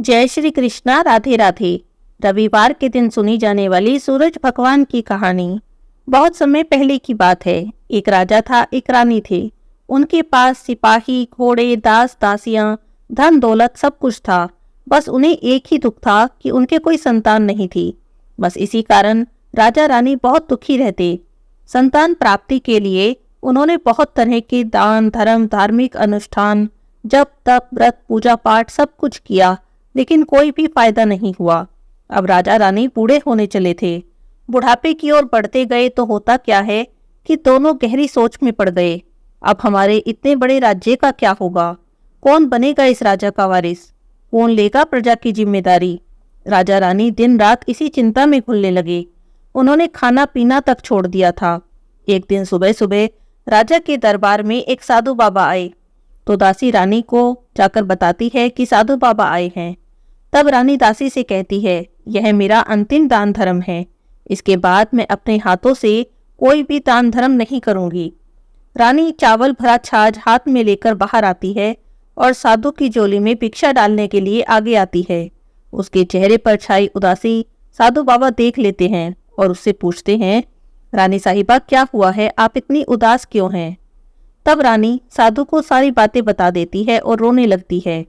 जय श्री कृष्णा। राधे राधे। रविवार के दिन सुनी जाने वाली सूरज भगवान की कहानी। बहुत समय पहले की बात है। एक राजा था, एक रानी थी। उनके पास सिपाही, घोड़े, दास दासियां, धन दौलत सब कुछ था। बस उन्हें एक ही दुख था कि उनके कोई संतान नहीं थी। बस इसी कारण राजा रानी बहुत दुखी रहते। संतान प्राप्ति के लिए उन्होंने बहुत तरह के दान धर्म, धार्मिक अनुष्ठान, जप तप, व्रत, पूजा पाठ सब कुछ किया, लेकिन कोई भी फायदा नहीं हुआ। अब राजा रानी बूढ़े होने चले थे। बुढ़ापे की ओर बढ़ते गए तो होता क्या है कि दोनों गहरी सोच में पड़ गए। अब हमारे इतने बड़े राज्य का क्या होगा? कौन बनेगा इस राजा का वारिस? कौन लेगा प्रजा की जिम्मेदारी? राजा रानी दिन रात इसी चिंता में घुलने लगे। उन्होंने खाना पीना तक छोड़ दिया था। एक दिन सुबह सुबह राजा के दरबार में एक साधु बाबा आए, तो दासी रानी को जाकर बताती है कि साधु बाबा आए हैं। तब रानी दासी से कहती है, यह मेरा अंतिम दान धर्म है। इसके बाद मैं अपने हाथों से कोई भी दान धर्म नहीं करूंगी। रानी चावल भरा छाछ हाथ में लेकर बाहर आती है और साधु की झोली में भिक्षा डालने के लिए आगे आती है। उसके चेहरे पर छाई उदासी साधु बाबा देख लेते हैं और उससे पूछते हैं, रानी साहिबा क्या हुआ है, आप इतनी उदास क्यों हैं? तब रानी साधु को सारी बातें बता देती है और रोने लगती है।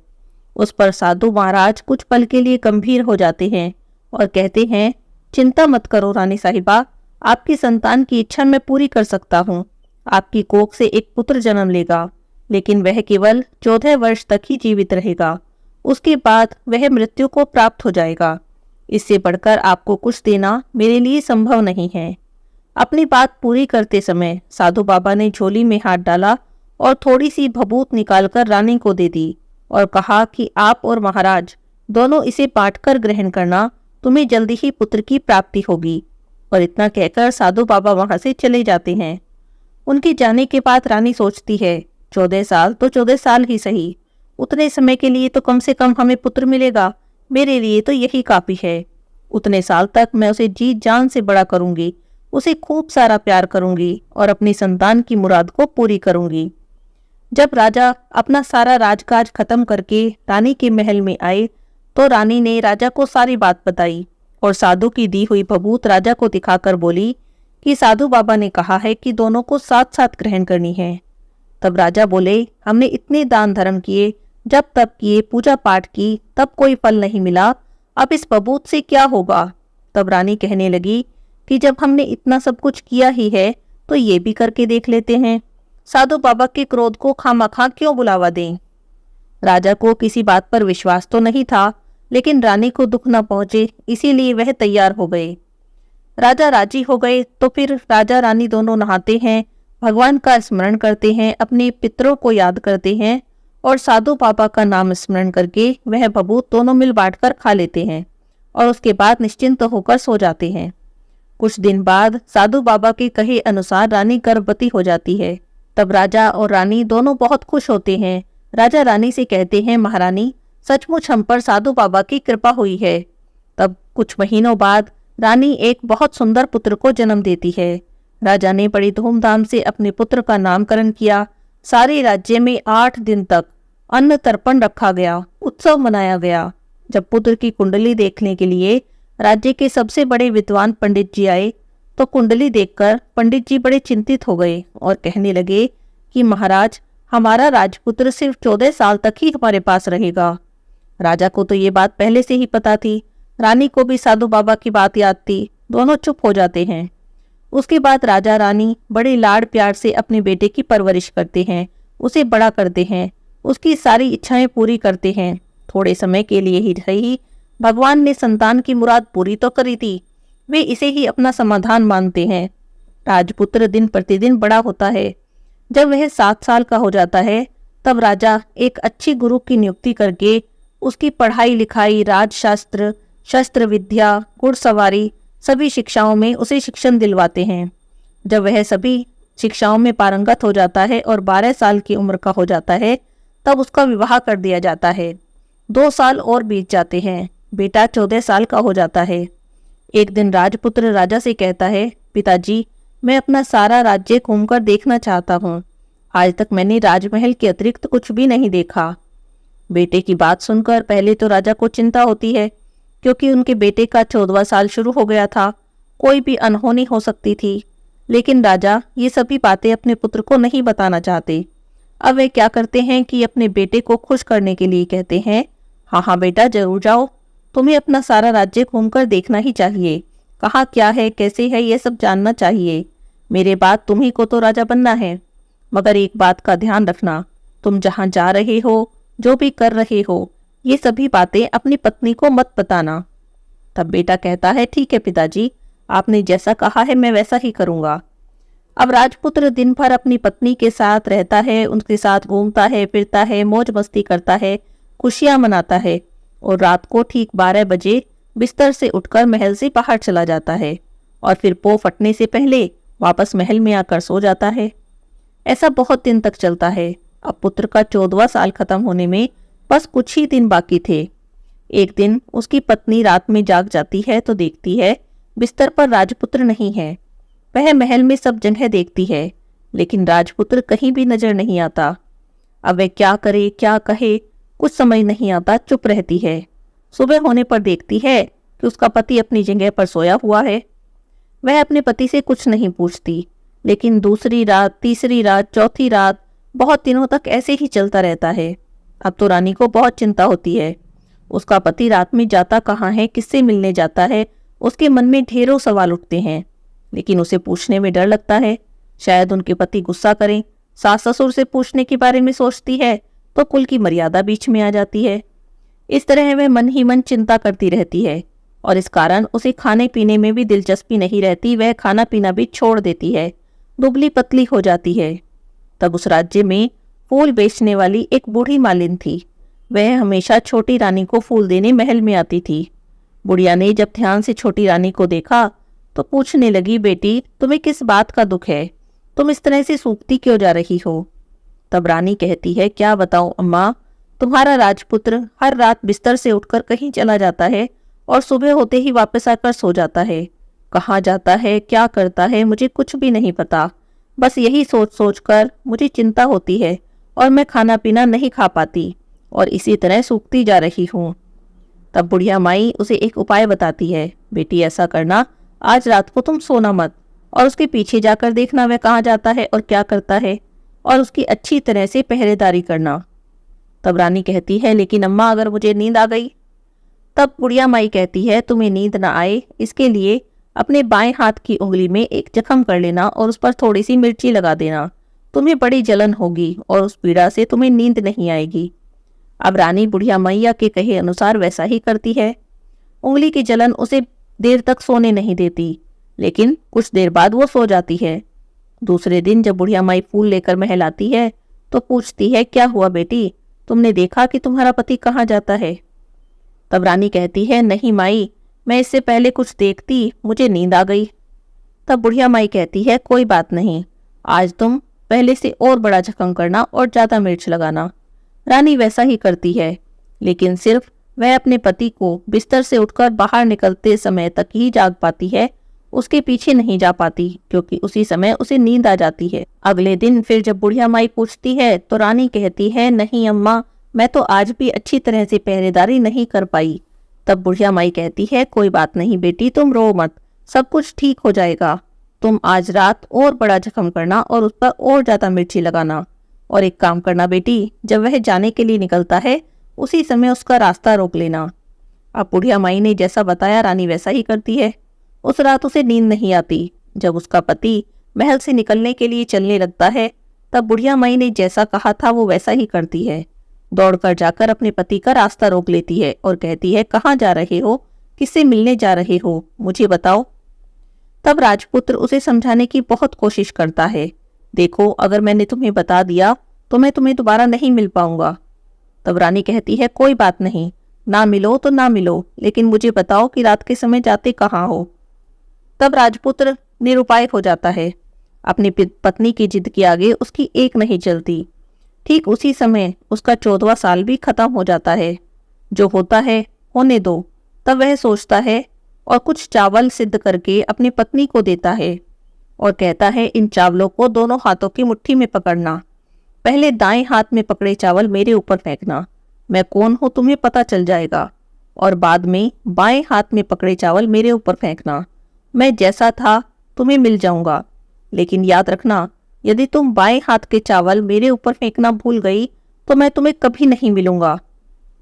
उस पर साधु महाराज कुछ पल के लिए गंभीर हो जाते हैं और कहते हैं, चिंता मत करो रानी साहिबा, आपकी संतान की इच्छा मैं पूरी कर सकता हूँ। आपकी कोख से एक पुत्र जन्म लेगा, लेकिन वह केवल 14 वर्ष तक ही जीवित रहेगा। उसके बाद वह मृत्यु को प्राप्त हो जाएगा। इससे बढ़कर आपको कुछ देना मेरे लिए संभव नहीं है। अपनी बात पूरी करते समय साधु बाबा ने झोली में हाथ डाला और थोड़ी सी भभूत निकालकर रानी को दे दी और कहा कि आप और महाराज दोनों इसे बांटकर ग्रहण करना, तुम्हें जल्दी ही पुत्र की प्राप्ति होगी। और इतना कहकर साधु बाबा वहां से चले जाते हैं। उनके जाने के बाद रानी सोचती है, 14 साल तो 14 साल ही सही, उतने समय के लिए तो कम से कम हमें पुत्र मिलेगा। मेरे लिए तो यही काफी है। उतने साल तक मैं उसे जी जान से बड़ा करूंगी, उसे खूब सारा प्यार करूंगी और अपनी संतान की मुराद को पूरी करूंगी। जब राजा अपना सारा राजकाज खत्म करके रानी के महल में आए, तो रानी ने राजा को सारी बात बताई और साधु की दी हुई भभूत राजा को दिखाकर बोली कि साधु बाबा ने कहा है कि दोनों को साथ साथ ग्रहण करनी है। तब राजा बोले, हमने इतने दान धर्म किए, जब तप किए, पूजा पाठ की, तब कोई फल नहीं मिला, अब इस भभूत से क्या होगा? तब रानी कहने लगी कि जब हमने इतना सब कुछ किया ही है तो ये भी करके देख लेते हैं। साधु बाबा के क्रोध को खामखा क्यों बुलावा दें? राजा को किसी बात पर विश्वास तो नहीं था, लेकिन रानी को दुख न पहुंचे, इसीलिए वह तैयार हो गए। राजा राजी हो गए तो फिर राजा रानी दोनों नहाते हैं, भगवान का स्मरण करते हैं, अपने पितरों को याद करते हैं और साधु बाबा का नाम स्मरण करके वह भभूत दोनों मिल बांटकर खा लेते हैं और उसके बाद निश्चिंत होकर सो जाते हैं। कुछ दिन बाद साधु बाबा के कहे अनुसार रानी गर्भवती हो जाती है। तब राजा और रानी दोनों बहुत खुश होते हैं। राजा रानी से कहते हैं, महारानी सचमुच हम पर साधु बाबा की कृपा हुई है। तब कुछ महीनों बाद रानी एक बहुत सुंदर पुत्र को जन्म देती है। राजा ने बड़ी धूमधाम से अपने पुत्र का नामकरण किया। सारे राज्य में 8 दिन तक अन्न तर्पण रखा गया, उत्सव मनाया गया। जब पुत्र की कुंडली देखने के लिए राज्य के सबसे बड़े विद्वान पंडित जी आए, तो कुंडली देखकर पंडित जी बड़े चिंतित हो गए और कहने लगे कि महाराज, हमारा राजपुत्र सिर्फ 14 साल तक ही हमारे पास रहेगा। राजा को तो ये बात पहले से ही पता थी, रानी को भी साधु बाबा की बात याद थी। दोनों चुप हो जाते हैं। उसके बाद राजा रानी बड़े लाड़ प्यार से अपने बेटे की परवरिश करते हैं, उसे बड़ा करते हैं, उसकी सारी इच्छाएं पूरी करते हैं। थोड़े समय के लिए ही सही, भगवान ने संतान की मुराद पूरी तो करी थी, वे इसे ही अपना समाधान मानते हैं। राजपुत्र दिन प्रतिदिन बड़ा होता है। जब वह 7 साल का हो जाता है, तब राजा एक अच्छी गुरु की नियुक्ति करके उसकी पढ़ाई लिखाई, राजशास्त्र, शस्त्र विद्या, घुड़सवारी सभी शिक्षाओं में उसे शिक्षण दिलवाते हैं। जब वह सभी शिक्षाओं में पारंगत हो जाता है और 12 साल की उम्र का हो जाता है, तब उसका विवाह कर दिया जाता है। 2 साल और बीत जाते हैं, बेटा 14 साल का हो जाता है। एक दिन राजपुत्र राजा से कहता है, पिताजी मैं अपना सारा राज्य घूमकर देखना चाहता हूँ। आज तक मैंने राजमहल के अतिरिक्त कुछ भी नहीं देखा। बेटे की बात सुनकर पहले तो राजा को चिंता होती है, क्योंकि उनके बेटे का 14वां साल शुरू हो गया था। कोई भी अनहोनी हो सकती थी। लेकिन राजा ये सभी बातें अपने पुत्र को नहीं बताना चाहते। अब वे क्या करते हैं कि अपने बेटे को खुश करने के लिए कहते हैं, हाँ हाँ बेटा, जरूर जाओ, तुम्हें अपना सारा राज्य घूमकर देखना ही चाहिए। कहाँ क्या है, कैसे है, ये सब जानना चाहिए। मेरे बाद तुम्ही को तो राजा बनना है। मगर एक बात का ध्यान रखना, तुम जहाँ जा रहे हो, जो भी कर रहे हो, ये सभी बातें अपनी पत्नी को मत बताना। तब बेटा कहता है, ठीक है पिताजी, आपने जैसा कहा है मैं वैसा ही करूँगा। अब राजपुत्र दिन भर अपनी पत्नी के साथ रहता है, उनके साथ घूमता है, फिरता है, मौज मस्ती करता है, खुशियां मनाता है और रात को ठीक 12 बजे बिस्तर से उठकर महल से बाहर चला जाता है और फिर पो फटने से पहले वापस महल में आकर सो जाता है। ऐसा बहुत दिन तक चलता है। अब पुत्र का 14वां साल खत्म होने में बस कुछ ही दिन बाकी थे। एक दिन उसकी पत्नी रात में जाग जाती है तो देखती है बिस्तर पर राजपुत्र नहीं है। वह महल में सब जगह देखती है, लेकिन राजपुत्र कहीं भी नजर नहीं आता। अब वह क्या करे, क्या कहे, कुछ समझ नहीं आता, चुप रहती है। सुबह होने पर देखती है कि उसका पति अपनी जगह पर सोया हुआ है। वह अपने पति से कुछ नहीं पूछती, लेकिन दूसरी रात, तीसरी रात, चौथी रात, बहुत दिनों तक ऐसे ही चलता रहता है। अब तो रानी को बहुत चिंता होती है। उसका पति रात में जाता कहाँ है, किससे मिलने जाता है, उसके मन में ढेरों सवाल उठते हैं, लेकिन उसे पूछने में डर लगता है। शायद उनके पति गुस्सा करें। सास ससुर से पूछने के बारे में सोचती है तो कुल की मर्यादा बीच में आ जाती है। इस तरह वह मन ही मन चिंता करती रहती है और इस कारण उसे खाने पीने में भी दिलचस्पी नहीं रहती। वह खाना पीना भी छोड़ देती है, दुबली पतली हो जाती है। तब उस राज्य में फूल बेचने वाली एक बूढ़ी मालिन थी। वह हमेशा छोटी रानी को फूल देने महल में आती थी। बुढ़िया ने जब ध्यान से छोटी रानी को देखा तो पूछने लगी, बेटी, तुम्हें किस बात का दुख है? तुम इस तरह से सूखती क्यों जा रही हो? तब रानी कहती है, क्या बताऊं अम्मा, तुम्हारा राजपुत्र हर रात बिस्तर से उठकर कहीं चला जाता है और सुबह होते ही वापस आकर सो जाता है। कहाँ जाता है, क्या करता है, मुझे कुछ भी नहीं पता। बस यही सोच सोच कर मुझे चिंता होती है और मैं खाना पीना नहीं खा पाती और इसी तरह सूखती जा रही हूँ। तब बुढ़िया माई उसे एक उपाय बताती है, बेटी ऐसा करना, आज रात को तुम सोना मत और उसके पीछे जाकर देखना वह कहाँ जाता है और क्या करता है, और उसकी अच्छी तरह से पहरेदारी करना। तब रानी कहती है, लेकिन अम्मा, अगर मुझे नींद आ गई? तब बुढ़िया माई कहती है, तुम्हें नींद ना आए इसके लिए अपने बाएं हाथ की उंगली में एक जख्म कर लेना और उस पर थोड़ी सी मिर्ची लगा देना। तुम्हें बड़ी जलन होगी और उस पीड़ा से तुम्हें नींद नहीं आएगी। अब रानी बुढ़िया मैया के कहे अनुसार वैसा ही करती है। उंगली की जलन उसे देर तक सोने नहीं देती, लेकिन कुछ देर बाद वो सो जाती है। दूसरे दिन जब बुढ़िया माई फूल लेकर महल आती है तो पूछती है, क्या हुआ बेटी, तुमने देखा कि तुम्हारा पति कहाँ जाता है? तब रानी कहती है, नहीं माई, मैं इससे पहले कुछ देखती, मुझे नींद आ गई। तब बुढ़िया माई कहती है, कोई बात नहीं, आज तुम पहले से और बड़ा जख्म करना और ज्यादा मिर्च लगाना। रानी वैसा ही करती है, लेकिन सिर्फ वह अपने पति को बिस्तर से उठकर बाहर निकलते समय तक ही जाग पाती है, उसके पीछे नहीं जा पाती, क्योंकि उसी समय उसे नींद आ जाती है। अगले दिन फिर जब बुढ़िया माई पूछती है तो रानी कहती है, नहीं अम्मा, मैं तो आज भी अच्छी तरह से पहरेदारी नहीं कर पाई। तब बुढ़िया माई कहती है, कोई बात नहीं बेटी, तुम रो मत, सब कुछ ठीक हो जाएगा। तुम आज रात और बड़ा जख्म करना और उस पर और ज्यादा मिर्ची लगाना, और एक काम करना बेटी, जब वह जाने के लिए निकलता है उसी समय उसका रास्ता रोक लेना। अब बुढ़िया माई ने जैसा बताया रानी वैसा ही करती है। उस रात उसे नींद नहीं आती। जब उसका पति महल से निकलने के लिए चलने लगता है तब बुढ़िया माई ने जैसा कहा था वो वैसा ही करती है। दौड़कर जाकर अपने पति का रास्ता रोक लेती है और कहती है, कहाँ जा रहे हो, किससे मिलने जा रहे हो, मुझे बताओ। तब राजपुत्र उसे समझाने की बहुत कोशिश करता है, देखो, अगर मैंने तुम्हें बता दिया तो मैं तुम्हें दोबारा नहीं मिल पाऊंगा। तब रानी कहती है, कोई बात नहीं, ना मिलो तो ना मिलो, लेकिन मुझे बताओ कि रात के समय जाते कहाँ हो। तब राजपुत्र निरुपाय हो जाता है। अपनी पत्नी की जिद के आगे उसकी एक नहीं चलती। ठीक उसी समय उसका 14वां साल भी खत्म हो जाता है। जो होता है होने दो। तब वह सोचता है और कुछ चावल सिद्ध करके अपनी पत्नी को देता है और कहता है, इन चावलों को दोनों हाथों की मुट्ठी में पकड़ना। पहले दाएं हाथ में पकड़े चावल मेरे ऊपर फेंकना, मैं कौन हूँ तुम्हें पता चल जाएगा, और बाद में बाएं हाथ में पकड़े चावल मेरे ऊपर फेंकना। मैं जैसा था तुम्हें मिल जाऊंगा, लेकिन याद रखना, यदि तुम बाएं हाथ के चावल मेरे ऊपर फेंकना भूल गई तो मैं तुम्हें कभी नहीं मिलूंगा।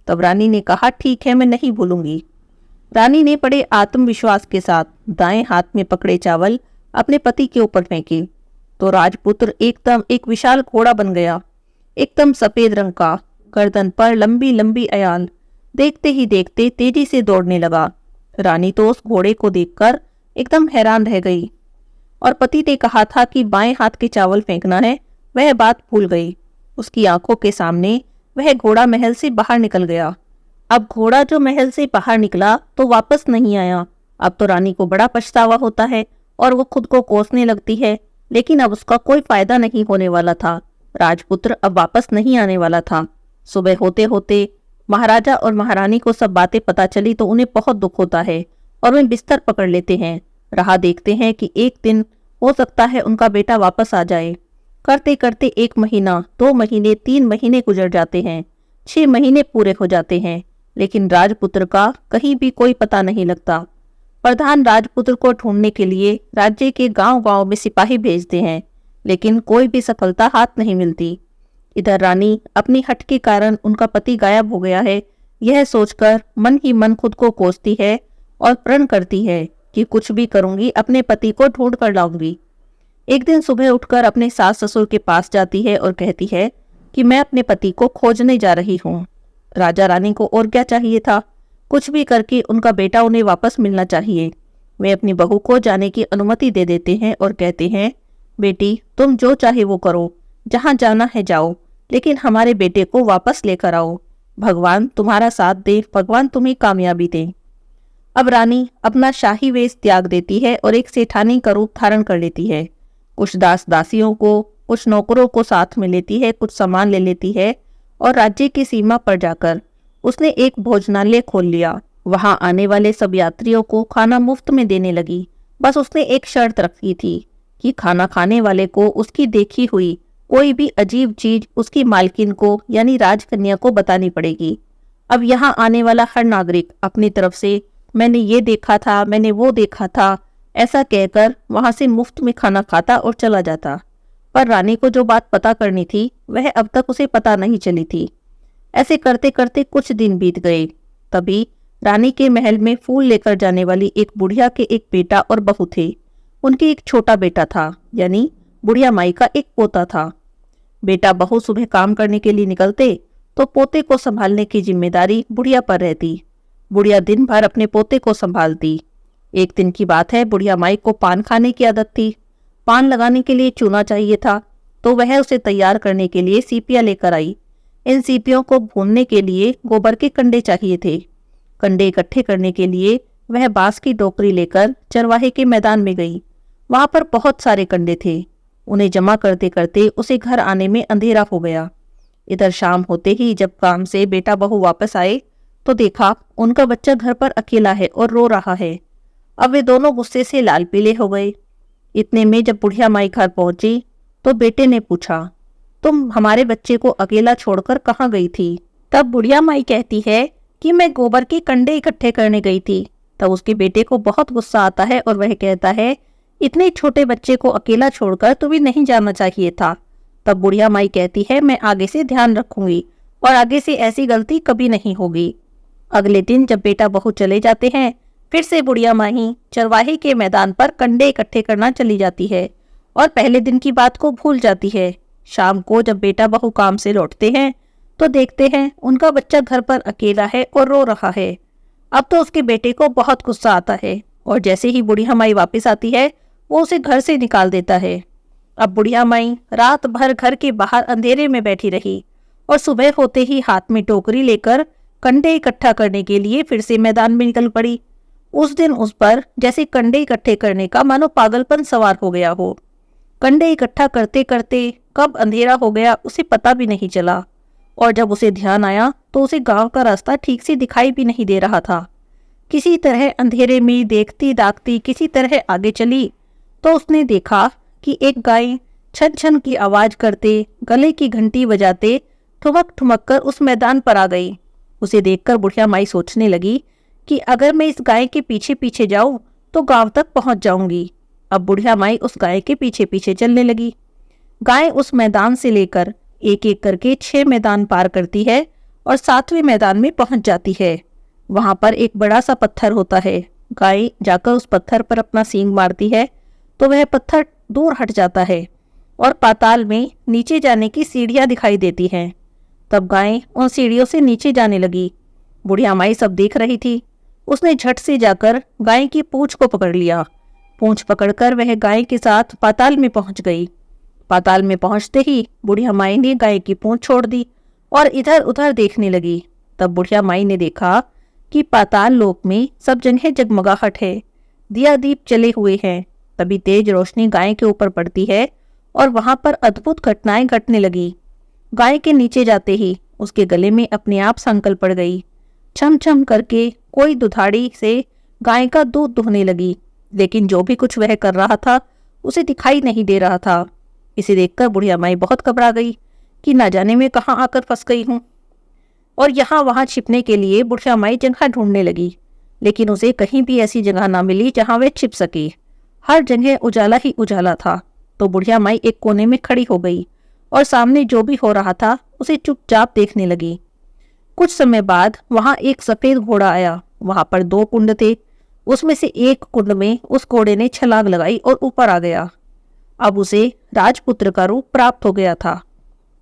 तब रानी ने कहा, ठीक है, मैं नहीं भूलूंगी। रानी ने बड़े आत्मविश्वास के साथ दाएं हाथ में पकड़े चावल अपने पति के ऊपर फेंके तो राजपुत्र एकदम एक विशाल घोड़ा बन गया, एकदम सफेद रंग का, गर्दन पर लंबी लंबी अयाल। देखते ही देखते तेजी से दौड़ने लगा। रानी तो उस घोड़े को देखकर एकदम हैरान रह गई, और पति ने कहा था कि बाएं हाथ के चावल फेंकना है, वह बात भूल गई। उसकी आंखों के सामने वह घोड़ा महल से बाहर निकल गया। अब घोड़ा जो महल से बाहर निकला तो वापस नहीं आया। अब तो रानी को बड़ा पछतावा होता है और वो खुद को कोसने लगती है, लेकिन अब उसका कोई फायदा नहीं होने वाला था। राजपुत्र अब वापस नहीं आने वाला था। सुबह होते होते महाराजा और महारानी को सब बातें पता चली तो उन्हें बहुत दुख होता है और वे बिस्तर पकड़ लेते हैं। राह देखते हैं कि एक दिन हो सकता है उनका बेटा वापस आ जाए। करते करते 1 महीना, 2 महीने, 3 महीने गुजर जाते हैं, 6 महीने पूरे हो जाते हैं, लेकिन राजपुत्र का कहीं भी कोई पता नहीं लगता। प्रधान राजपुत्र को ढूंढने के लिए राज्य के गांव-गांव में सिपाही भेजते हैं, लेकिन कोई भी सफलता हाथ नहीं मिलती। इधर रानी अपनी हट के कारण उनका पति गायब हो गया है, यह सोचकर मन ही मन खुद को कोसती है और प्रण करती है कि कुछ भी करूंगी, अपने पति को ढूंढ कर लाऊंगी। एक दिन सुबह उठकर अपने सास ससुर के पास जाती है और कहती है कि मैं अपने पति को खोजने जा रही हूँ। राजा रानी को और क्या चाहिए था, कुछ भी करके उनका बेटा उन्हें वापस मिलना चाहिए। वे अपनी बहू को जाने की अनुमति दे देते हैं और कहते हैं, बेटी तुम जो चाहे वो करो, जहाँ जाना है जाओ, लेकिन हमारे बेटे को वापस लेकर आओ। भगवान तुम्हारा साथ दे, भगवान तुम्हें कामयाबी दे। अब रानी अपना शाही वेश त्याग देती है और एक सेठानी का रूप धारण कर लेती है। कुछ दास दासियों को, कुछ नौकरों को साथ में लेती है, कुछ सामान ले लेती है और राज्य की सीमा पर जाकर उसने एक भोजनालय खोल लिया। वहां आने वाले सब यात्रियों को खाना मुफ्त में देने लगी। बस उसने एक शर्त रखी थी कि खाना खाने वाले को उसकी देखी हुई कोई भी अजीब चीज उसकी मालकिन को यानी राजकन्या को बतानी पड़ेगी। अब यहाँ आने वाला हर नागरिक अपनी तरफ से मैंने ये देखा था, मैंने वो देखा था, ऐसा कहकर वहां से मुफ्त में खाना खाता और चला जाता। पर रानी को जो बात पता करनी थी वह अब तक उसे पता नहीं चली थी। ऐसे करते करते कुछ दिन बीत गए। तभी रानी के महल में फूल लेकर जाने वाली एक बुढ़िया के एक बेटा और बहू थे। उनके एक छोटा बेटा था, यानी बुढ़िया माई का एक पोता था। बेटा बहू सुबह काम करने के लिए निकलते तो पोते को संभालने की जिम्मेदारी बुढ़िया पर रहती। बुढ़िया दिन भर अपने पोते को संभालती। एक दिन की बात है, बुढ़िया माई को पान खाने की आदत थी। पान लगाने के लिए चूना चाहिए था, तो वह उसे तैयार करने के लिए सीपियां लेकर आई। इन सीपियों को भूनने के लिए गोबर के कंडे चाहिए थे। कंडे इकट्ठे करने के लिए वह बांस की टोकरी लेकर चरवाहे के मैदान में गई। वहां पर बहुत सारे कंडे थे। उन्हें जमा करते करते उसे घर आने में अंधेरा हो गया। इधर शाम होते ही जब काम से बेटा बहू वापस आए तो देखा उनका बच्चा घर पर अकेला है और रो रहा है। अब वे दोनों गुस्से से लाल पीले हो गए। इतने में जब बुढ़िया माई घर पहुंची तो बेटे ने पूछा, तुम हमारे बच्चे को अकेला छोड़कर कहाँ गई थी? तब बुढ़िया माई कहती है कि मैं गोबर के कंडे इकट्ठे करने गई थी। तब उसके बेटे को बहुत गुस्सा आता है और वह कहता है, इतने छोटे बच्चे को अकेला छोड़कर तुम्हें नहीं जाना चाहिए था। तब बुढ़िया माई कहती है, मैं आगे से ध्यान रखूंगी और आगे से ऐसी गलती कभी नहीं होगी। अगले दिन जब बेटा बहू चले जाते हैं, फिर से बुढ़िया माही चरवाहे के मैदान पर कंडे इकट्ठे करना चली जाती है और पहले दिन की बात को भूल जाती है। शाम को जब बेटा बहू काम से लौटते हैं तो देखते हैं उनका बच्चा घर पर अकेला है और रो रहा है। अब तो उसके बेटे को बहुत गुस्सा आता है और जैसे ही बुढ़िया माई वापस आती है वो उसे घर से निकाल देता है। अब बुढ़िया माई रात भर घर के बाहर अंधेरे में बैठी रही और सुबह होते ही हाथ में टोकरी लेकर कंडे इकट्ठा करने के लिए फिर से मैदान में निकल पड़ी। उस दिन उस पर जैसे कंडे इकट्ठे करने का मानो पागलपन सवार हो गया हो। कंडे इकट्ठा करते करते कब अंधेरा हो गया उसे पता भी नहीं चला, और जब उसे ध्यान आया तो उसे गांव का रास्ता ठीक से दिखाई भी नहीं दे रहा था। किसी तरह अंधेरे में देखती दागती किसी तरह आगे चली तो उसने देखा कि एक गाय छन छन की आवाज करते, गले की घंटी बजाते ठुमक ठुमक कर उस मैदान पर आ गई। उसे देखकर बुढ़िया माई सोचने लगी कि अगर मैं इस गाय के पीछे पीछे जाऊं तो गांव तक पहुंच जाऊंगी। अब बुढ़िया माई उस गाय के पीछे पीछे चलने लगी। गाय उस मैदान से लेकर एक एक करके 6 मैदान पार करती है और 7वें मैदान में पहुंच जाती है। वहां पर एक बड़ा सा पत्थर होता है। गाय जाकर उस पत्थर पर अपना सींग मारती है तो वह पत्थर दूर हट जाता है और पाताल में नीचे जाने की सीढ़ियां दिखाई देती हैं। तब गाय उन सीढ़ियों से नीचे जाने लगी। बुढ़िया माई सब देख रही थी। उसने झट से जाकर गाय की पूंछ को पकड़ लिया। पूंछ पकड़कर वह गाय के साथ पाताल में पहुंच गई। पाताल में पहुंचते ही बुढ़िया माई ने गाय की पूंछ छोड़ दी और इधर उधर देखने लगी। तब बुढ़िया माई ने देखा कि पाताल लोक में सब जगह जगमगाहट है, दिया दीप चले हुए हैं। तभी तेज रोशनी गाय के ऊपर पड़ती है और वहां पर अद्भुत घटनाएं घटने लगी। गाय के नीचे जाते ही उसके गले में अपने आप संकल पड़ गई। छम छम करके कोई दुधाड़ी से गाय का दूध दुहने लगी, लेकिन जो भी कुछ वह कर रहा था उसे दिखाई नहीं दे रहा था। इसे देखकर बुढ़िया माई बहुत घबरा गई कि ना जाने में कहाँ आकर फंस गई हूँ। और यहाँ वहाँ छिपने के लिए बुढ़िया माई जगह ढूंढने लगी, लेकिन उसे कहीं भी ऐसी जगह ना मिली जहाँ वह छिप सके। हर जगह उजाला ही उजाला था। तो बुढ़िया माई एक कोने में खड़ी हो गई और सामने जो भी हो रहा था उसे चुपचाप देखने लगी। कुछ समय बाद वहां एक सफेद घोड़ा आया। वहां पर 2 कुंड थे। उसमें से एक कुंड में उस घोड़े ने छलांग लगाई और ऊपर आ गया। अब उसे राजपुत्र का रूप प्राप्त हो गया था।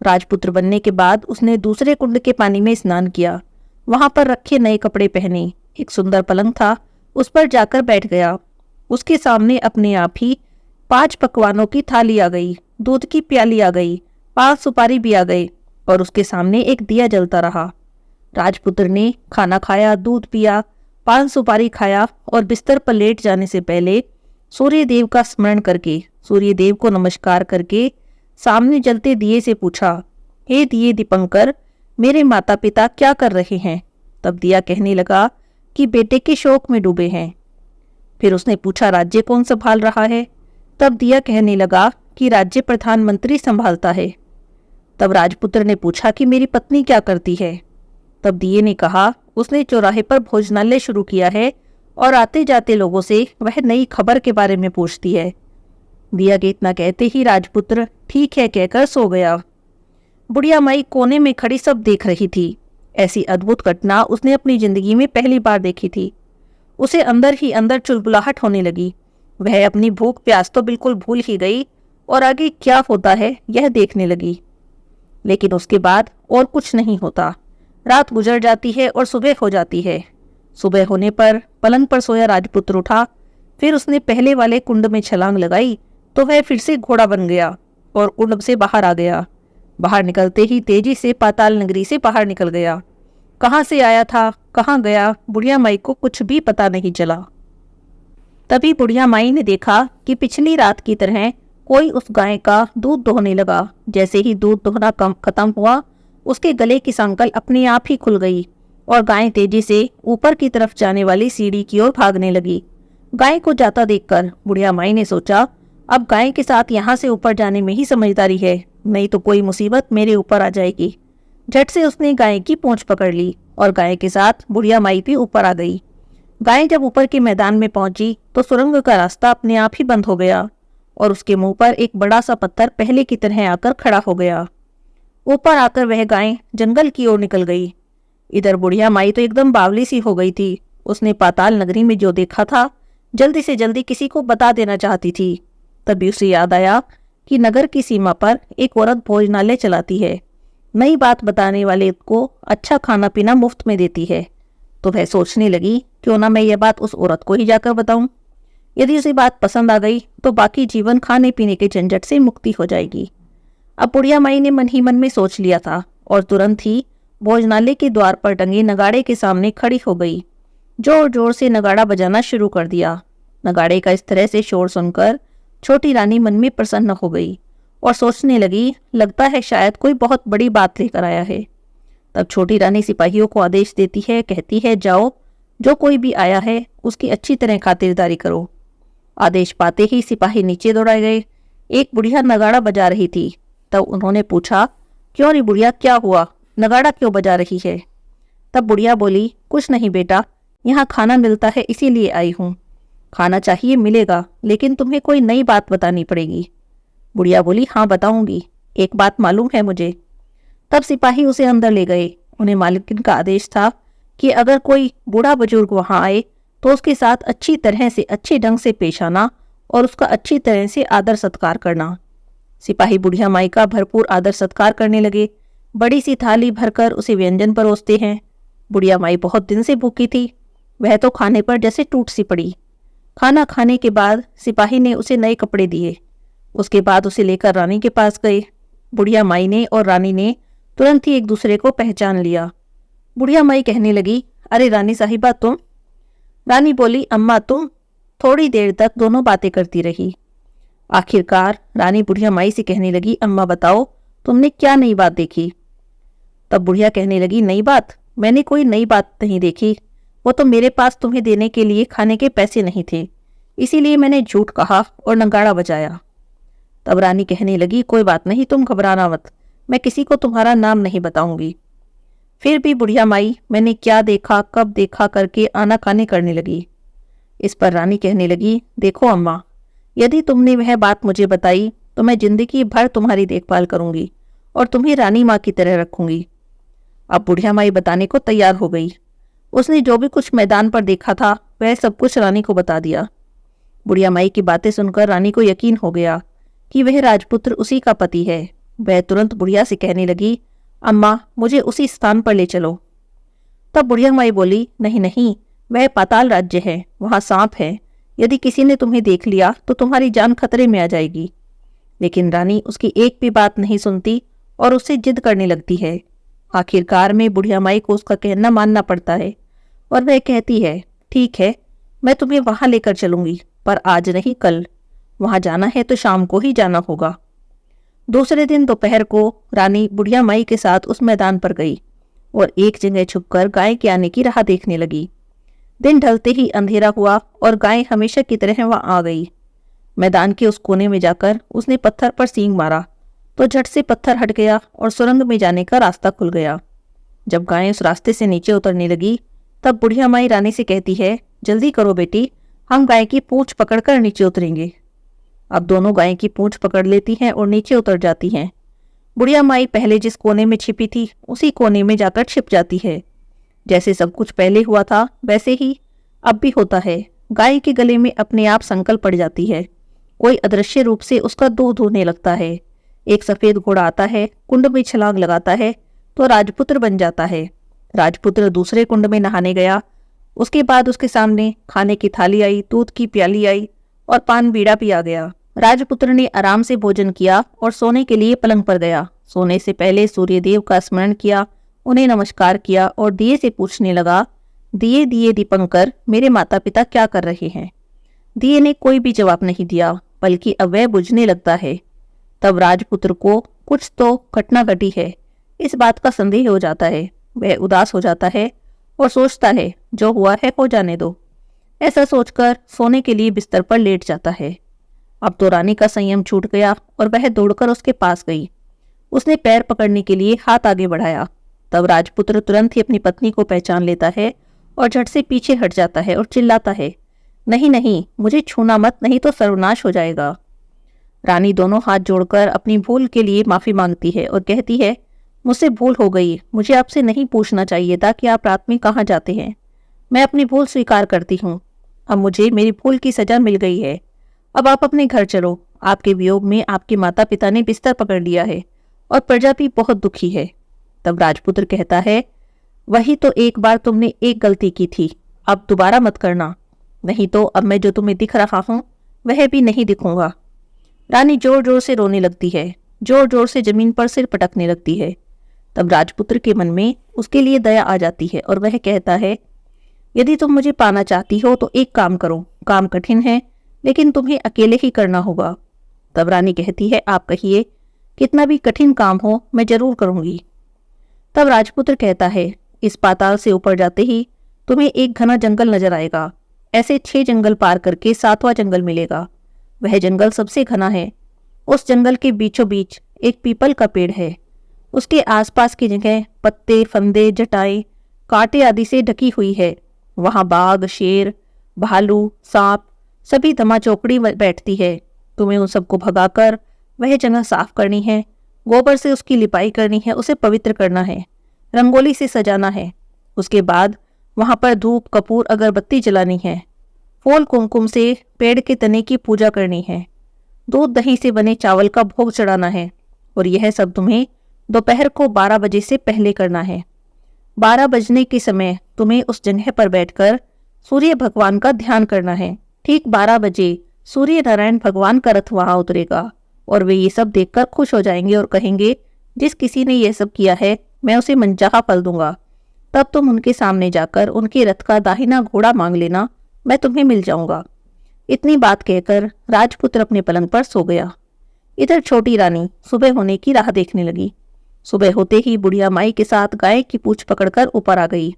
राजपुत्र बनने के बाद उसने दूसरे कुंड के पानी में स्नान किया। वहां पर रखे नए कपड़े पहने। एक सुंदर पलंग था, उस पर जाकर बैठ गया। उसके सामने अपने आप ही 5 पकवानों की थाली आ गई, दूध की प्याली आ गई, 5 सुपारी भी आ गए और उसके सामने एक दिया जलता रहा। राजपुत्र ने खाना खाया, दूध पिया, 5 सुपारी खाया और बिस्तर पर लेट जाने से पहले सूर्य देव का स्मरण करके, सूर्य देव को नमस्कार करके सामने जलते दिए से पूछा, हे दिए दीपंकर, मेरे माता पिता क्या कर रहे हैं? तब दिया कहने लगा कि बेटे के शोक में डूबे हैं। फिर उसने पूछा, राज्य कौन संभाल रहा है? तब दिया कहने लगा कि राज्य प्रधानमंत्री संभालता है। तब राजपुत्र ने पूछा कि मेरी पत्नी क्या करती है? तब दिए ने कहा, उसने चौराहे पर भोजनालय शुरू किया है और आते जाते लोगों से वह नई खबर के बारे में पूछती है। दिया के इतना कहते ही राजपुत्र ठीक है कहकर सो गया। बुढ़िया माई कोने में खड़ी सब देख रही थी। ऐसी अद्भुत घटना उसने अपनी जिंदगी में पहली बार देखी थी। उसे अंदर ही अंदर चुलबुलाहट होने लगी। वह अपनी भूख प्यास तो बिल्कुल भूल ही गई और आगे क्या होता है यह देखने लगी। लेकिन उसके बाद और कुछ नहीं होता। रात गुजर जाती है और सुबह हो जाती है। सुबह होने पर पलंग पर सोया राजपुत्र उठा। फिर उसने पहले वाले कुंड में छलांग लगाई तो वह फिर से घोड़ा बन गया और कुंड से बाहर आ गया। बाहर निकलते ही तेजी से पाताल नगरी से बाहर निकल गया। कहाँ से आया था, कहाँ गया, बुढ़िया माई को कुछ भी पता नहीं चला। तभी बुढ़िया माई ने देखा कि पिछली रात की तरह कोई उस गाय का दूध दोहने लगा। जैसे ही दूध दोहना खत्म हुआ, उसके गले की संकल अपने आप ही खुल गई और गाय तेजी से ऊपर की तरफ जाने वाली सीढ़ी की ओर भागने लगी। गाय को जाता देखकर बुढ़िया माई ने सोचा, अब गाय के साथ यहाँ से ऊपर जाने में ही समझदारी है, नहीं तो कोई मुसीबत मेरे ऊपर आ जाएगी। झट से उसने गाय की पूंछ पकड़ ली और गाय के साथ बुढ़िया माई भी ऊपर आ गई। गाय जब ऊपर के मैदान में पहुंची तो सुरंग का रास्ता अपने आप ही बंद हो गया और उसके मुंह पर एक बड़ा सा पत्थर पहले की तरह आकर खड़ा हो गया। ऊपर आकर वह गाय जंगल की ओर निकल गई। इधर बुढ़िया माई तो एकदम बावली सी हो गई थी। उसने पाताल नगरी में जो देखा था जल्दी से जल्दी किसी को बता देना चाहती थी। तभी उसे याद आया कि नगर की सीमा पर एक औरत भोजनालय चलाती है। नई बात बताने वाले को अच्छा खाना पीना मुफ्त में देती है। तो वह सोचने लगी, क्यों ना मैं यह बात उस औरत को ही जाकर बताऊं। यदि उसे बात पसंद आ गई तो बाकी जीवन खाने पीने के झंझट से मुक्ति हो जाएगी। अब बुढ़िया माई ने मन ही मन में सोच लिया था और तुरंत ही भोजनालय के द्वार पर टंगे नगाड़े के सामने खड़ी हो गई। जोर जोर से नगाड़ा बजाना शुरू कर दिया। नगाड़े का इस तरह से शोर सुनकर छोटी रानी मन में प्रसन्न हो गई और सोचने लगी, लगता है शायद कोई बहुत बड़ी बात लेकर आया है। तब छोटी रानी सिपाहियों को आदेश देती है, कहती है, जाओ, जो कोई भी आया है उसकी अच्छी तरह खातिरदारी करो। आदेश पाते ही सिपाही नीचे दौड़ाए गए। एक बुढ़िया नगाड़ा बजा रही थी। तब उन्होंने पूछा, क्यों रे बुढ़िया, क्या हुआ? नगाड़ा क्यों बजा रही है? तब बुढ़िया बोली, कुछ नहीं बेटा, यहाँ खाना मिलता है इसीलिए आई हूँ। खाना चाहिए मिलेगा, लेकिन तुम्हें कोई नई बात बतानी पड़ेगी। बुढ़िया बोली, हाँ बताऊंगी, एक बात मालूम है मुझे। तब सिपाही उसे अंदर ले गए। उन्हें मालकिन का आदेश था कि अगर कोई बूढ़ा बुजुर्ग वहां आए तो उसके साथ अच्छी तरह से, अच्छे ढंग से पेश आना और उसका अच्छी तरह से आदर सत्कार करना। सिपाही बुढ़िया माई का भरपूर आदर सत्कार करने लगे। बड़ी सी थाली भरकर उसे व्यंजन परोसते हैं। बुढ़िया माई बहुत दिन से भूखी थी, वह तो खाने पर जैसे टूट सी पड़ी। खाना खाने के बाद सिपाही ने उसे नए कपड़े दिए। उसके बाद उसे लेकर रानी के पास गए। बुढ़िया माई ने और रानी ने तुरंत ही एक दूसरे को पहचान लिया। बुढ़िया माई कहने लगी, अरे रानी साहिबा तुम? रानी बोली, अम्मा तुम? थोड़ी देर तक दोनों बातें करती रही। आखिरकार रानी बुढ़िया माई से कहने लगी, अम्मा बताओ तुमने क्या नई बात देखी? तब बुढ़िया कहने लगी, नई बात? मैंने कोई नई बात नहीं देखी, वो तो मेरे पास तुम्हें देने के लिए खाने के पैसे नहीं थे, इसीलिए मैंने झूठ कहा और नगाड़ा बजाया। तब रानी कहने लगी, कोई बात नहीं, तुम घबराना मत, मैं किसी को तुम्हारा नाम नहीं बताऊंगी। फिर भी बुढ़िया माई मैंने क्या देखा, कब देखा करके आनाकानी करने लगी। इस पर रानी कहने लगी, देखो अम्मा, यदि तुमने वह बात मुझे बताई तो मैं जिंदगी भर तुम्हारी देखभाल करूंगी और तुम्हें रानी माँ की तरह रखूंगी। अब बुढ़िया माई बताने को तैयार हो गई। उसने जो भी कुछ मैदान पर देखा था वह सब कुछ रानी को बता दिया। बुढ़िया माई की बातें सुनकर रानी को यकीन हो गया कि वह राजपुत्र उसी का पति है। वह तुरंत बुढ़िया से कहने लगी, अम्मा मुझे उसी स्थान पर ले चलो। तब बुढ़िया माई बोली, नहीं नहीं, वह पाताल राज्य है, वहां सांप है, यदि किसी ने तुम्हें देख लिया तो तुम्हारी जान खतरे में आ जाएगी। लेकिन रानी उसकी एक भी बात नहीं सुनती और उससे जिद करने लगती है। आखिरकार में बुढ़िया माई को उसका कहना मानना पड़ता है और वह कहती है, ठीक है, मैं तुम्हें वहां लेकर चलूंगी, पर आज नहीं कल। वहां जाना है तो शाम को ही जाना होगा। दूसरे दिन दोपहर को रानी बुढ़िया माई के साथ उस मैदान पर गई और एक जगह छुपकर गाय के आने की राह देखने लगी। दिन ढलते ही अंधेरा हुआ और गाय हमेशा की तरह वहां आ गई। मैदान के उस कोने में जाकर उसने पत्थर पर सींग मारा तो झट से पत्थर हट गया और सुरंग में जाने का रास्ता खुल गया। जब गाय उस रास्ते से नीचे उतरने लगी तब बुढ़िया माई रानी से कहती है, जल्दी करो बेटी, हम गाय की पूंछ पकड़कर नीचे उतरेंगे। अब दोनों गाय की पूंछ पकड़ लेती हैं और नीचे उतर जाती हैं। बुढ़िया माई पहले जिस कोने में छिपी थी उसी कोने में जाकर छिप जाती है। जैसे सब कुछ पहले हुआ था वैसे ही अब भी होता है। गाय के गले में अपने आप संकल्प पड़ जाती है। कोई अदृश्य रूप से उसका दूध दूहने लगता है। एक सफेद घोड़ा आता है, कुंड में छलांग लगाता है तो राजपुत्र बन जाता है। राजपुत्र दूसरे कुंड में नहाने गया। उसके बाद उसके सामने खाने की थाली आई, दूध की प्याली आई और पान बीड़ा भी आ गया। राजपुत्र ने आराम से भोजन किया और सोने के लिए पलंग पर गया। सोने से पहले सूर्यदेव का स्मरण किया, उन्हें नमस्कार किया और दिए से पूछने लगा, दिए दिए दीपंकर, मेरे माता पिता क्या कर रहे हैं? दिए ने कोई भी जवाब नहीं दिया, बल्कि अब वह बुझने लगता है। तब राजपुत्र को कुछ तो घटना घटी है, इस बात का संदेह हो जाता है। वह उदास हो जाता है और सोचता है, जो हुआ है हो जाने दो। ऐसा सोचकर सोने के लिए बिस्तर पर लेट जाता है। अब तो रानी का संयम छूट गया और वह दौड़कर उसके पास गई। उसने पैर पकड़ने के लिए हाथ आगे बढ़ाया। तब राजपुत्र तुरंत ही अपनी पत्नी को पहचान लेता है और झट से पीछे हट जाता है और चिल्लाता है, नहीं नहीं, मुझे छूना मत, नहीं तो सर्वनाश हो जाएगा। रानी दोनों हाथ जोड़कर अपनी भूल के लिए माफी मांगती है और कहती है, मुझसे भूल हो गई, मुझे आपसे नहीं पूछना चाहिए था कि आप रात में कहाँ जाते हैं। मैं अपनी भूल स्वीकार करती हूँ। अब मुझे मेरी भूल की सजा मिल गई है। अब आप अपने घर चलो। आपके वियोग में आपके माता पिता ने बिस्तर पकड़ लिया है और प्रजा भी बहुत दुखी है। तब राजपुत्र कहता है, वही तो एक बार तुमने एक गलती की थी, अब दोबारा मत करना, नहीं तो अब मैं जो तुम्हें दिख रहा हूं वह भी नहीं दिखूंगा। रानी जोर जोर से रोने लगती है, जोर जोर से जमीन पर सिर पटकने लगती है। तब राजपुत्र के मन में उसके लिए दया आ जाती है और वह कहता है, यदि तुम मुझे पाना चाहती हो तो एक काम करो, काम कठिन है लेकिन तुम्हें अकेले ही करना होगा। तब रानी कहती है, आप कहिए, कितना भी कठिन काम हो मैं जरूर करूंगी। तब राजपुत्र कहता है, इस पाताल से ऊपर जाते ही तुम्हें एक घना जंगल नजर आएगा। ऐसे 6 जंगल पार करके 7वां जंगल मिलेगा। वह जंगल सबसे घना है। उस जंगल के बीचों बीच एक पीपल का पेड़ है। उसके आसपास की जगह पत्ते, फंदे, जटाएं, कांटे आदि से ढकी हुई है। वहां बाघ, शेर, भालू, सांप सभी धमाचौकड़ी बैठती है। तुम्हें उन सबको भगाकर वह जगह साफ करनी है, गोबर से उसकी लिपाई करनी है, उसे पवित्र करना है, रंगोली से सजाना है। उसके बाद वहां पर धूप, कपूर, अगरबत्ती जलानी है, फूल कुमकुम से पेड़ के तने की पूजा करनी है, दूध दही से बने चावल का भोग चढ़ाना है। और यह सब तुम्हें दोपहर को 12 बजे से पहले करना है। 12 बजने के समय तुम्हें उस जगह पर बैठकर सूर्य भगवान का ध्यान करना है। ठीक 12 बजे सूर्य नारायण भगवान का रथ वहां उतरेगा और वे ये सब देखकर खुश हो जाएंगे और कहेंगे, जिस किसी ने यह सब किया है मैं उसे मनचाहा फल दूंगा। तब तुम उनके सामने जाकर उनके रथ का दाहिना घोड़ा मांग लेना, मैं तुम्हें मिल जाऊंगा। इतनी बात कहकर राजपुत्र अपने पलंग पर सो गया। इधर छोटी रानी सुबह होने की राह देखने लगी। सुबह होते ही बुढ़िया माई के साथ गाय की पूंछ पकड़कर ऊपर आ गई।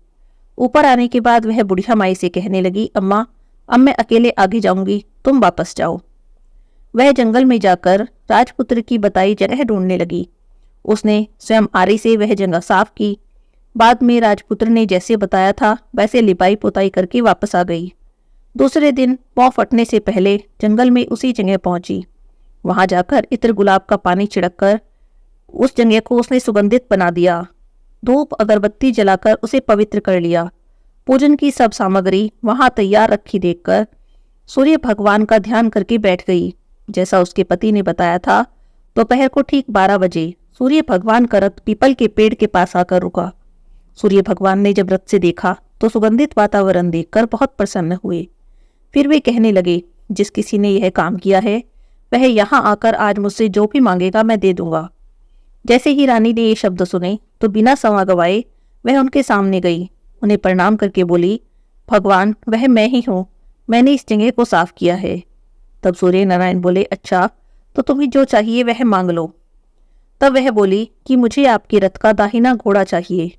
ऊपर आने के बाद वह बुढ़िया माई से कहने लगी, अम्मा, अब मैं अकेले आगे जाऊंगी, तुम वापस जाओ। वह जंगल में जाकर राजपुत्र की बताई जगह ढूंढने लगी। उसने स्वयं आरी से वह जगह साफ की। बाद में राजपुत्र ने जैसे बताया था वैसे लिपाई पुताई करके वापस आ गई। दूसरे दिन पांव फटने से पहले जंगल में उसी जगह पहुंची। वहां जाकर इत्र गुलाब का पानी छिड़ककर उस जगह को उसने सुगंधित बना दिया। धूप अगरबत्ती जलाकर उसे पवित्र कर लिया। पूजन की सब सामग्री वहां तैयार रखी देखकर सूर्य भगवान का ध्यान करके बैठ गई। जैसा उसके पति ने बताया था, दोपहर को ठीक 12 बजे सूर्य भगवान का रथ पीपल के पेड़ के पास आकर रुका। सूर्य भगवान ने जब रथ से देखा तो सुगंधित वातावरण देखकर बहुत प्रसन्न हुए। फिर वे कहने लगे, जिस किसी ने यह काम किया है वह यहाँ आकर आज मुझसे जो भी मांगेगा मैं दे दूंगा। जैसे ही रानी ने ये शब्द सुने तो बिना समय गवाए वह उनके सामने गई। उन्हें प्रणाम करके बोली, भगवान, वह मैं ही हूँ, मैंने इस जगह को साफ किया है। तब सूर्य नारायण बोले, अच्छा, तो तुम्हें जो चाहिए वह मांग लो। तब वह बोली कि मुझे आपके रथ का दाहिना घोड़ा चाहिए।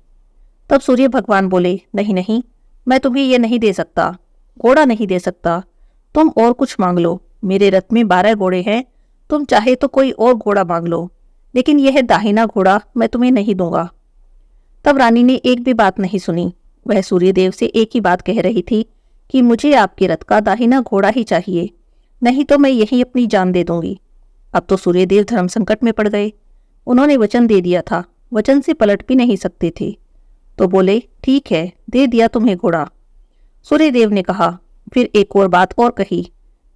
तब सूर्य भगवान बोले, नहीं नहीं, मैं तुम्हें यह नहीं दे सकता, घोड़ा नहीं दे सकता, तुम और कुछ मांग लो। मेरे रथ में 12 घोड़े हैं, तुम चाहे तो कोई और घोड़ा मांग लो, लेकिन यह दाहिना घोड़ा मैं तुम्हें नहीं दूंगा। तब रानी ने एक भी बात नहीं सुनी। वह सूर्यदेव से एक ही बात कह रही थी कि मुझे आपके रथ का दाहिना घोड़ा ही चाहिए, नहीं तो मैं यहीं अपनी जान दे दूंगी। अब तो सूर्यदेव धर्म संकट में पड़ गए। उन्होंने वचन दे दिया था, वचन से पलट भी नहीं सकते थे। तो बोले, ठीक है, दे दिया तुम्हें घोड़ा। सूर्यदेव ने कहा, फिर एक और बात और कही,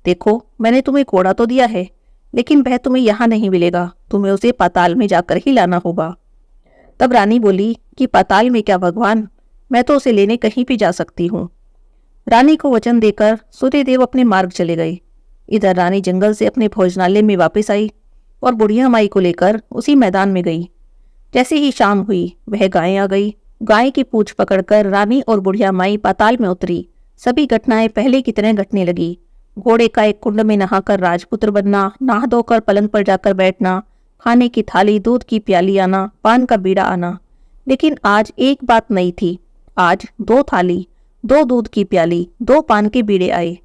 देखो, मैंने तुम्हें घोड़ा तो दिया है, लेकिन वह तुम्हें यहाँ नहीं मिलेगा, तुम्हें उसे पाताल में जाकर ही लाना होगा। तब रानी बोली कि पाताल में क्या भगवान, मैं तो उसे लेने कहीं भी जा सकती हूँ। रानी को वचन देकर सूर्यदेव अपने मार्ग चले गए। इधर रानी जंगल से अपने भोजनालय में वापस आई और बुढ़िया माई को लेकर उसी मैदान में गई। जैसे ही शाम हुई वह गाय आ गई। गाय की पूंछ पकड़कर रानी और बुढ़िया माई पाताल में उतरी। सभी घटनाएं पहले की तरह घटने लगी। घोड़े का एक कुंड में नहाकर राजपुत्र बनना, नहा धोकर पलंग पर जाकर बैठना, खाने की थाली, दूध की प्याली आना, पान का बीड़ा आना। लेकिन आज एक बात नई थी। आज 2 थाली, 2 दूध की प्याली, 2 पान के बीड़े आए।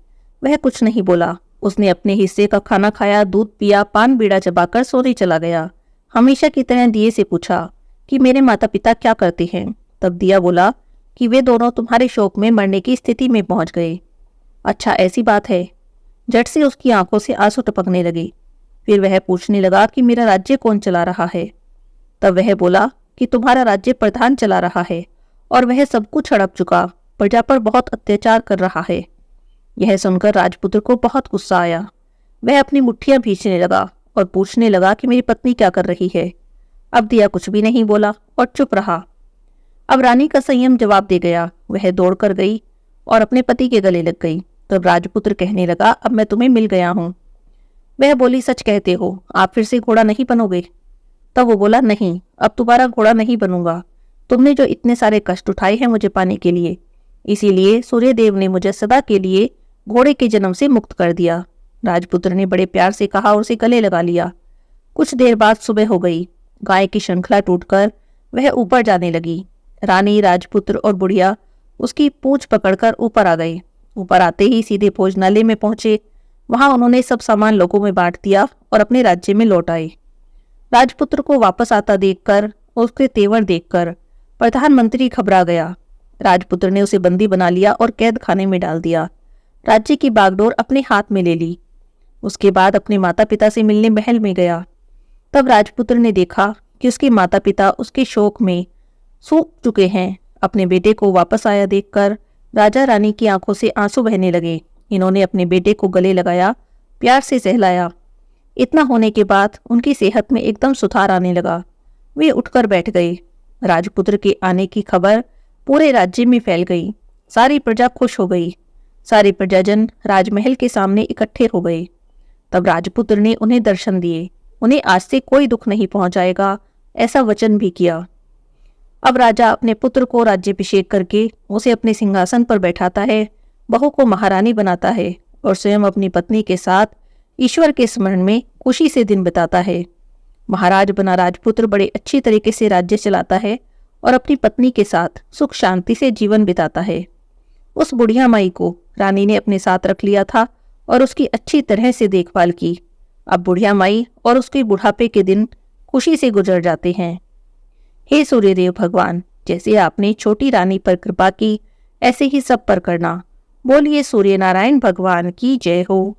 वह कुछ नहीं बोला। उसने अपने हिस्से का खाना खाया, दूध पिया, पान बीड़ा चबाकर सोने चला गया। हमेशा की तरह दिए से पूछा कि मेरे माता पिता क्या करते हैं। तब दिया बोला कि वे दोनों तुम्हारे शोक में मरने की स्थिति में पहुंच गए। अच्छा, ऐसी बात है। झट से उसकी आंखों से आंसू टपकने लगे। फिर वह पूछने लगा कि मेरा राज्य कौन चला रहा है। तब वह बोला कि तुम्हारा राज्य प्रधान चला रहा है और वह सब कुछ हड़प चुका, प्रजा पर बहुत अत्याचार कर रहा है। यह सुनकर राजपुत्र को बहुत गुस्सा आया। वह अपनी मुट्ठियां भींचने लगा और पूछने लगा कि मेरी पत्नी क्या कर रही है। अब दिया कुछ भी नहीं बोला और चुप रहा। अब रानी का संयम जवाब दे गया। वह दौड़कर गई और अपने पति के गले लग गई। तब राजपुत्र कहने लगा, अब मैं तुम्हें मिल गया हूं। वह बोली, सच कहते हो, आप फिर से घोड़ा नहीं बनोगे? तब वो बोला, नहीं, अब दोबारा घोड़ा नहीं बनूंगा। तुमने जो इतने सारे कष्ट उठाए हैं मुझे पाने के लिए, इसीलिए सूर्यदेव ने मुझे सदा के लिए घोड़े के जन्म से मुक्त कर दिया। राजपुत्र ने बड़े प्यार से कहा और उसे गले लगा लिया। कुछ देर बाद सुबह हो गई। गाय की श्रृंखला टूटकर वह ऊपर जाने लगी। रानी, राजपुत्र और बुढ़िया उसकी पूंछ पकड़कर ऊपर आ गए। ऊपर आते ही सीधे भोजनालय में पहुंचे। वहां उन्होंने सब सामान लोगों में बांट दिया और अपने राज्य में लौट आए। राजपुत्र को वापस आता देखकर उसके तेवर देखकर प्रधानमंत्री घबरा गया। राजपुत्र ने उसे बंदी बना लिया और कैद खाने में डाल दिया। राज्य की बागडोर अपने हाथ में ले ली। उसके बाद अपने माता पिता से मिलने महल में गया। तब राजपुत्र ने देखा कि उसके माता पिता उसके शोक में सूख चुके हैं। अपने बेटे को वापस आया देखकर राजा रानी की आंखों से आंसू बहने लगे। इन्होंने अपने बेटे को गले लगाया, प्यार से सहलाया। इतना होने के बाद उनकी सेहत में एकदम सुधार आने लगा। वे उठकर बैठ गए। राजपुत्र के आने की खबर पूरे राज्य में फैल गई। सारी प्रजा खुश हो गई। सारे प्रजाजन राजमहल के सामने इकट्ठे हो गए। तब राजपुत्र ने उन्हें दर्शन दिए। उन्हें आज से कोई दुख नहीं पहुंचाएगा, ऐसा वचन भी किया। अब राजा अपने पुत्र को राज्याभिषेक करके उसे अपने सिंहासन पर बैठाता है, बहू को महारानी बनाता है और स्वयं अपनी पत्नी के साथ ईश्वर के स्मरण में खुशी से दिन बिताता है। महाराज बना राजपुत्र बड़े अच्छी तरीके से राज्य चलाता है और अपनी पत्नी के साथ सुख शांति से जीवन बिताता है। उस बुढ़िया माई को रानी ने अपने साथ रख लिया था और उसकी अच्छी तरह से देखभाल की। अब बुढ़िया माई और उसके बुढ़ापे के दिन खुशी से गुजर जाते हैं। हे सूर्यदेव भगवान, जैसे आपने छोटी रानी पर कृपा की, ऐसे ही सब पर करना। बोलिए सूर्य नारायण भगवान की जय हो।